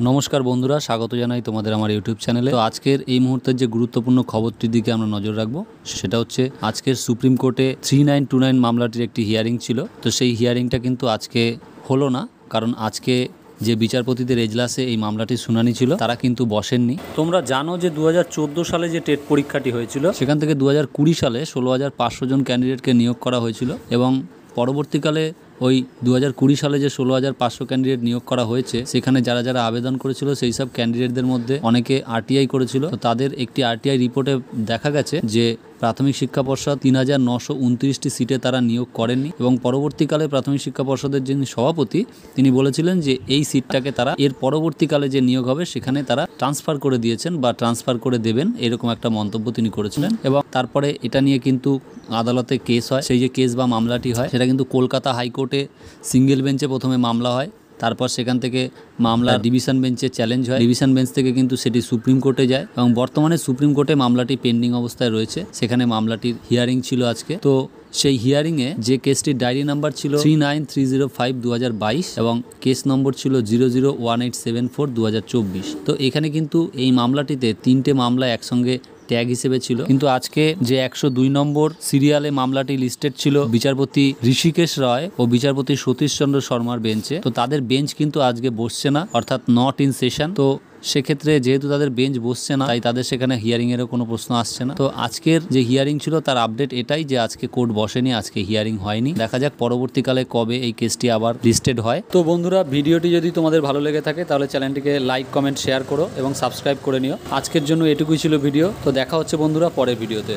নমস্কার বন্ধুরা, স্বাগত জানাই তোমাদের আমার ইউটিউব চ্যানেলে। তো আজকের এই মুহূর্তের যে গুরুত্বপূর্ণ খবরটির দিকে আমরা নজর রাখবো সেটা হচ্ছে আজকের সুপ্রিম কোর্টে 3929 মামলাটির একটি হিয়ারিং ছিল। তো সেই হিয়ারিংটা কিন্তু আজকে হলো না, কারণ আজকে যে বিচারপতিদের এজলাসে এই মামলাটির শুনানি ছিল তারা কিন্তু বসেননি। তোমরা জানো যে 2014 সালে যে টেট পরীক্ষাটি হয়েছিল সেখান থেকে 2020 সালে 16,500 জন ক্যান্ডিডেটকে নিয়োগ করা হয়েছিল এবং পরবর্তীকালে ওই 2020 সালে যে 16,500 ক্যান্ডিডেট নিয়োগ করা হয়েছে সেখানে যারা যারা আবেদন করেছিল সেই সব ক্যান্ডিডেটদের মধ্যে অনেকে আরটিআই করেছিল। তো তাদের একটি আরটিআই রিপোর্টে দেখা গেছে যে প্রাথমিক শিক্ষা পর্ষদ 3,929টি সিটে তারা নিয়োগ করেননি এবং পরবর্তীকালে প্রাথমিক শিক্ষা পর্ষদের যিনি সভাপতি তিনি বলেছিলেন যে এই সিটটাকে তারা এর পরবর্তীকালে যে নিয়োগ হবে সেখানে তারা ট্রান্সফার করে দিয়েছেন বা ট্রান্সফার করে দেবেন, এরকম একটা মন্তব্য তিনি করেছিলেন। এবং তারপরে এটা নিয়ে কিন্তু আদালতে কেস হয়। সেই যে কেস বা মামলাটি হয় সেটা কিন্তু কলকাতা হাইকোর্টে সিঙ্গেল বেঞ্চে প্রথমে মামলা হয়, তারপর সেখান থেকে মামলা ডিভিশন বেঞ্চে চ্যালেঞ্জ হয়, ডিভিশন বেঞ্চ থেকে কিন্তু সেটি সুপ্রিম কোর্টে যায় এবং বর্তমানে সুপ্রিম কোর্টে মামলাটি পেন্ডিং অবস্থায় রয়েছে। সেখানে মামলাটির হিয়ারিং ছিল আজকে। তো সেই হিয়ারিংয়ে যে কেসটির ডায়েরি নাম্বার ছিল 39,305/2022 এবং কেস নম্বর ছিল 001874/2024। তো এখানে কিন্তু এই মামলাটিতে 3টে মামলা একসঙ্গে ট্যাগ হিসেবে ছিল, কিন্তু আজকে যে 102 নম্বর সিরিয়ালে মামলাটি লিস্টেড ছিল বিচারপতি ঋষিকেশ রায় ও বিচারপতি সতীশ চন্দ্র শর্মার বেঞ্চে, তো তাদের বেঞ্চ কিন্তু আজকে বসছে না, অর্থাৎ নট ইন সেশন। তো সেক্ষেত্রে যেহেতু তাদের বেঞ্চ বসছে না তাই তাদের সেখানে হিয়ারিং এরও কোনো প্রশ্ন আসছে না। তো আজকের যে হিয়ারিং ছিল তার আপডেট এটাই যে আজকে কোর্ট বসেনি, আজকে হিয়ারিং হয়নি। দেখা যাক পরবর্তীকালে কবে এই কেসটি আবার লিস্টেড হয়। তো বন্ধুরা, ভিডিওটি যদি তোমাদের ভালো লেগে থাকে তাহলে চ্যানেলটিকে লাইক, কমেন্ট, শেয়ার করো এবং সাবস্ক্রাইব করে নিও। আজকের জন্য এটুকুই ছিল ভিডিও। তো দেখা হচ্ছে বন্ধুরা পরের ভিডিওতে।